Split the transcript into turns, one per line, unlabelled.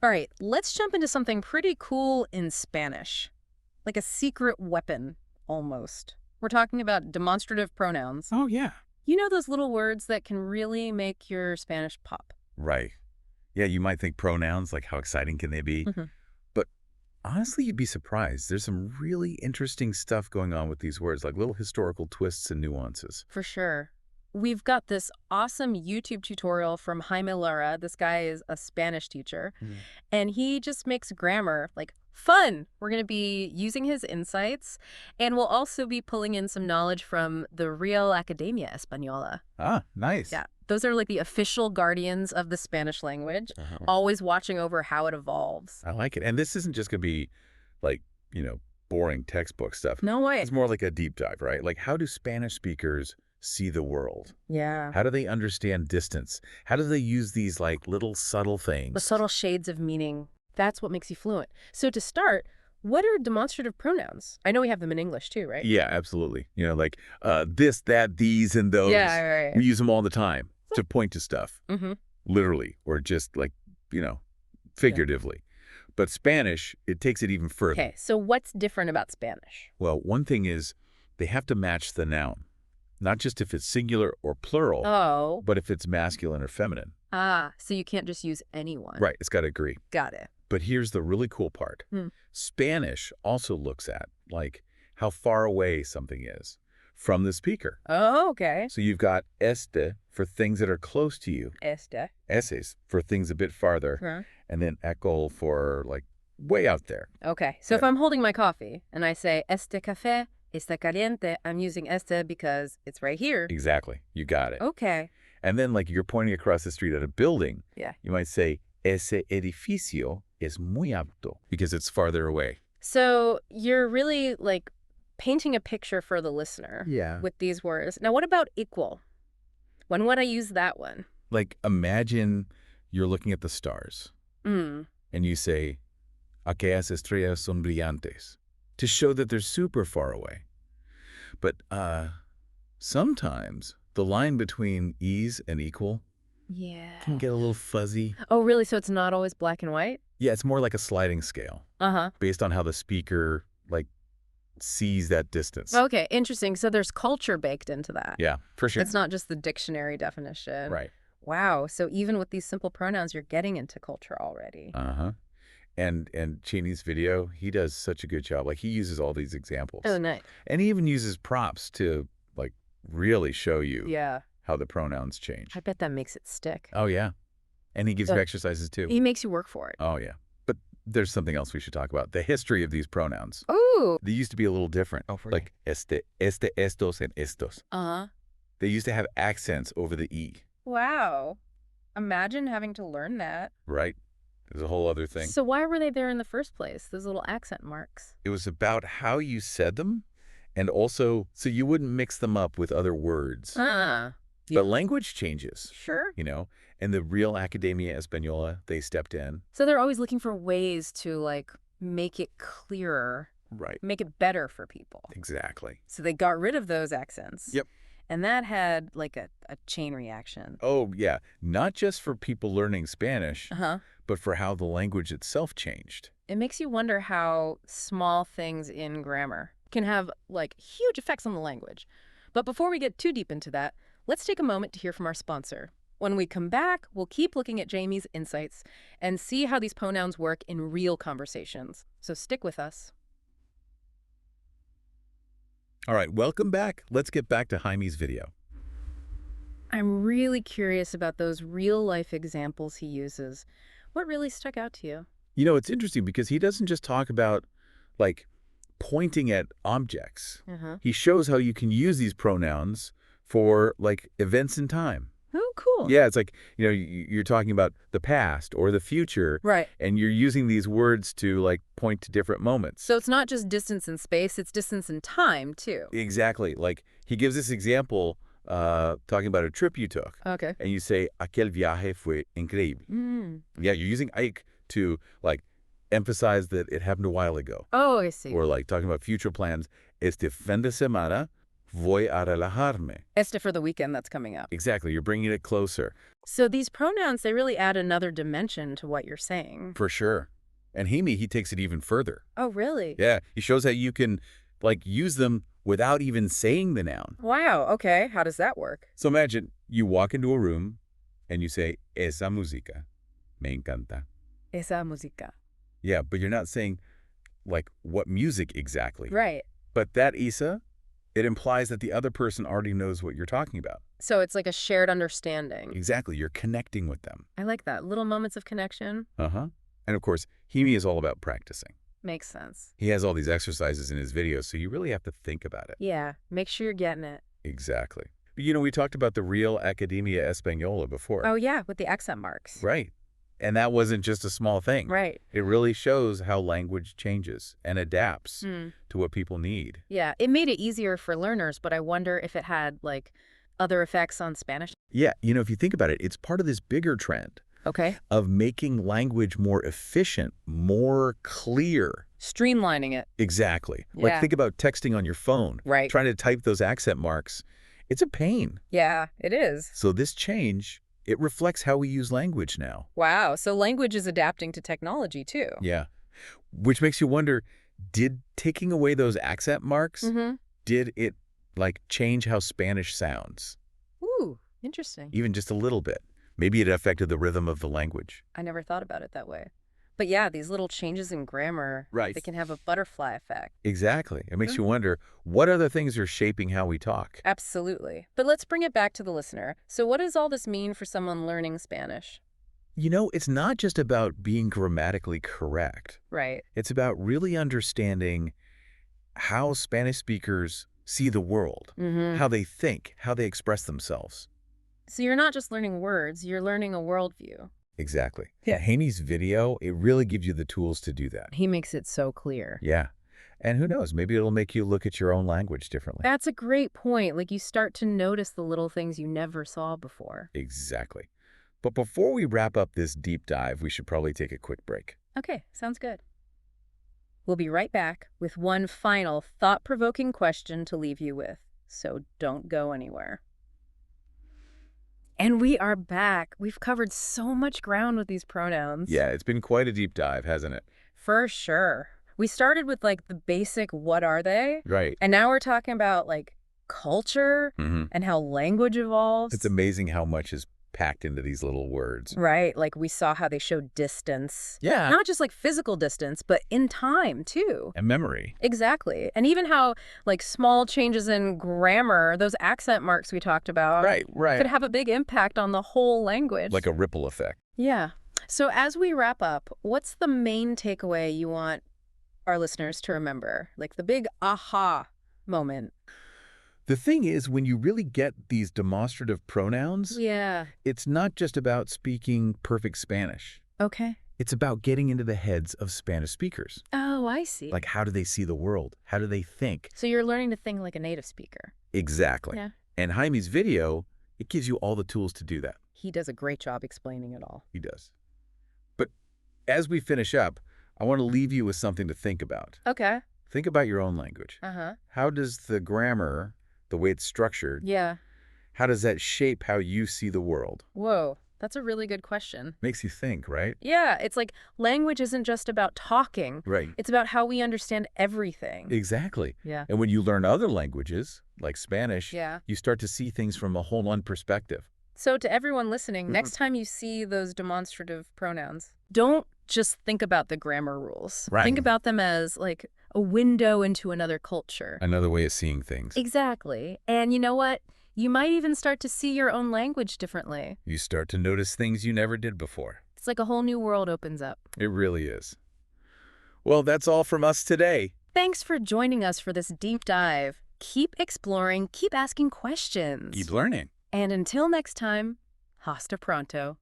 All right, let's jump into something pretty cool in Spanish. Like a secret weapon, almost. We're talking about demonstrative pronouns.
Oh, yeah.
You know those little words that can really make your Spanish pop?
Right. Yeah, you might think pronouns, like how exciting can they be?
Hmm.
But honestly, you'd be surprised. There's some really interesting stuff going on with these words, like little historical twists and nuances.
For sure. We've got this awesome YouTube tutorial from Jaime Lara. This guy is a Spanish teacher,
Mm.
and he just makes grammar like fun. We're going to be using his insights, and we'll also be pulling in some knowledge from the Real Academia Española.
Ah, nice.
Yeah, those are like the official guardians of the Spanish language, always watching over how it evolves.
I like it. And this isn't just going to be like, boring textbook stuff.
No way.
It's more like a deep dive, right? Like, how do Spanish speakers see the world?
Yeah.
How do they understand distance? How do they use these like little subtle things?
The subtle shades of meaning. That's what makes you fluent. So to start, what are demonstrative pronouns? I know we have them in English too, right?
Yeah, absolutely. Like this, that, these, and those.
Yeah, right.
We use them all the time to point to stuff,
Mm-hmm.
literally, or just like, figuratively. But Spanish, it takes it even further.
Okay, so what's different about Spanish?
Well, one thing is they have to match the noun, not just if it's singular or plural,
Oh.
but if it's masculine or feminine.
Ah, so you can't just use anyone.
Right, it's got to agree.
Got it.
But here's the really cool part.
Hmm.
Spanish also looks at, like, how far away something is from the speaker.
Oh, okay.
So you've got este for things that are close to you,
Este.
eses for things a bit farther,
Huh.
and then eco for, like, way out there.
Okay, so if I'm holding my coffee and I say este café está caliente, I'm using este because it's right here.
Exactly. You got it.
Okay.
And then, like, you're pointing across the street at a building.
Yeah.
You might say, ese edificio es muy alto, because it's farther away.
So you're really like painting a picture for the listener with these words. Now, what about equal? When would I use that one?
Like, imagine you're looking at the stars,
Mm.
and you say, aquellas estrellas son brillantes, to show that they're super far away. But sometimes the line between is and equal
Yeah.
can get a little fuzzy.
Oh, really? So it's not always black and white?
Yeah, it's more like a sliding scale
Uh-huh.
based on how the speaker, like, sees that distance.
Okay, interesting. So there's culture baked into that.
Yeah, for sure.
It's not just the dictionary definition.
Right.
Wow. So even with these simple pronouns, you're getting into culture already.
Uh-huh. And Cheney's video, he does such a good job. Like, he uses all these examples.
Oh, nice.
And he even uses props to, like, really show you
Yeah.
how the pronouns change.
I bet that makes it stick.
Oh, yeah. And he gives you
So-
exercises, too.
He makes you work for it.
Oh, yeah. But there's something else we should talk about. The history of these pronouns.
Ooh.
They used to be a little different.
Oh, for
Like este, estos, and estos.
Uh-huh.
They used to have accents over the E,
Wow. Imagine having to learn that.
right? There's a whole other thing.
So why were they there in the first place, those little accent marks?
It was about how you said them, and also so you wouldn't mix them up with other words.
Yeah.
But language changes,
Sure.
and the Real Academia Española, they stepped in.
So they're always looking for ways to, like, make it clearer,
Right.
make it better for people.
Exactly.
So they got rid of those accents.
Yep.
And that had, like, a chain reaction.
Oh, yeah. Not just for people learning Spanish,
Uh-huh.
but for how the language itself changed.
It makes you wonder how small things in grammar can have, like, huge effects on the language. But before we get too deep into that, let's take a moment to hear from our sponsor. When we come back, we'll keep looking at Jamie's insights and see how these pronouns work in real conversations. So stick with us.
All right, welcome back. Let's get back to Jaime's video.
I'm really curious about those real-life examples he uses. What really stuck out to you?
It's interesting because he doesn't just talk about, like, pointing at objects.
Uh-huh.
He shows how you can use these pronouns for, like, events in time.
Oh, cool.
Yeah, it's like, you're talking about the past or the future,
Right.
and you're using these words to, like, point to different moments.
So it's not just distance in space, it's distance in time, too.
Exactly. Like, he gives this example talking about a trip you took,
Okay.
and you say, aquel viaje fue increíble.
Mm.
Yeah, you're using Ike to, like, emphasize that it happened a while ago.
Oh, I see.
Or, like, talking about future plans, este fin de semana voy a relajarme.
Este for the weekend that's coming up.
Exactly. You're bringing it closer.
So these pronouns, they really add another dimension to what you're saying.
For sure. And Hemi, he takes it even further.
Oh, really?
Yeah, he shows how you can, like, use them without even saying the noun.
Wow, okay. How does that work?
So imagine you walk into a room and you say, esa música me encanta.
Esa música.
Yeah, but you're not saying, like, what music exactly.
Right.
But that esa, it implies that the other person already knows what you're talking about.
So it's like a shared understanding.
Exactly. You're connecting with them.
I like that. Little moments of connection.
Uh-huh. And of course, Hemi is all about practicing.
Makes sense.
He has all these exercises in his videos, so you really have to think about it.
Yeah, make sure you're getting it.
Exactly. But, we talked about the Real Academia Española before.
Oh, yeah, with the accent marks.
Right. And that wasn't just a small thing.
Right.
It really shows how language changes and adapts
Hmm.
to what people need.
Yeah, it made it easier for learners, but I wonder if it had, like, other effects on Spanish.
Yeah, if you think about it, it's part of this bigger trend
Okay.
of making language more efficient, more clear.
Streamlining it.
Exactly.
Yeah.
Like, think about texting on your phone.
Right.
Trying to type those accent marks. It's a pain.
Yeah, it is.
So this change, it reflects how we use language now.
Wow, so language is adapting to technology, too.
Yeah. Which makes you wonder, did taking away those accent marks,
Mm-hmm.
did it, like, change how Spanish sounds?
Ooh, interesting.
Even just a little bit. Maybe it affected the rhythm of the language.
I never thought about it that way. But yeah, these little changes in grammar,
Right.
they can have a butterfly effect.
Exactly. It makes you wonder, what other things are shaping how we talk?
Absolutely. But let's bring it back to the listener. So what does all this mean for someone learning Spanish?
It's not just about being grammatically correct.
Right.
It's about really understanding how Spanish speakers see the world,
Mm-hmm.
how they think, how they express themselves.
So you're not just learning words, you're learning a worldview.
Exactly. Yeah, Haney's video, it really gives you the tools to do that.
He makes it so clear.
Yeah. And who knows, maybe it'll make you look at your own language differently.
That's a great point. Like you start to notice the little things you never saw before.
Exactly. But before we wrap up this deep dive, we should probably take a quick break.
Okay, sounds good. We'll be right back with one final thought-provoking question to leave you with. So don't go anywhere. And we are back. We've covered so much ground with these pronouns.
Yeah, it's been quite a deep dive, hasn't it?
For sure. We started with like the basic what are they?
Right.
And now we're talking about like culture
Mm-hmm.
and how language evolves.
It's amazing how much is packed into these little words.
Right, like we saw how they show distance.
Yeah.
Not just like physical distance, but in time too.
And memory.
Exactly. And even how like small changes in grammar, those accent marks we talked about,
Right.
could have a big impact on the whole language.
Like a ripple effect.
Yeah. So as we wrap up, what's the main takeaway you want our listeners to remember? Like the big aha moment.
The thing is, when you really get these demonstrative pronouns,
Yeah.
it's not just about speaking perfect Spanish.
Okay.
It's about getting into the heads of Spanish speakers.
Oh, I see.
Like, how do they see the world? How do they think?
So you're learning to think like a native speaker.
Exactly.
Yeah.
And Jaime's video, it gives you all the tools to do that.
He does a great job explaining it all.
He does. But as we finish up, I want to leave you with something to think about.
Okay.
Think about your own language.
Uh-huh.
How does the grammar, the way it's structured,
Yeah.
how does that shape how you see the world?
Whoa. That's a really good question.
Makes you think, right?
Yeah. It's like language isn't just about talking.
Right.
It's about how we understand everything.
Exactly.
Yeah.
And when you learn other languages, like Spanish,
Yeah.
you start to see things from a whole new perspective.
So to everyone listening, next time you see those demonstrative pronouns, don't just think about the grammar rules.
Right.
Think about them as like a window into another culture.
Another way of seeing things.
Exactly. And you know what? You might even start to see your own language differently.
You start to notice things you never did before.
It's like a whole new world opens up.
It really is. Well, that's all from us today.
Thanks for joining us for this deep dive. Keep exploring, keep asking questions.
Keep learning.
And until next time, hasta pronto.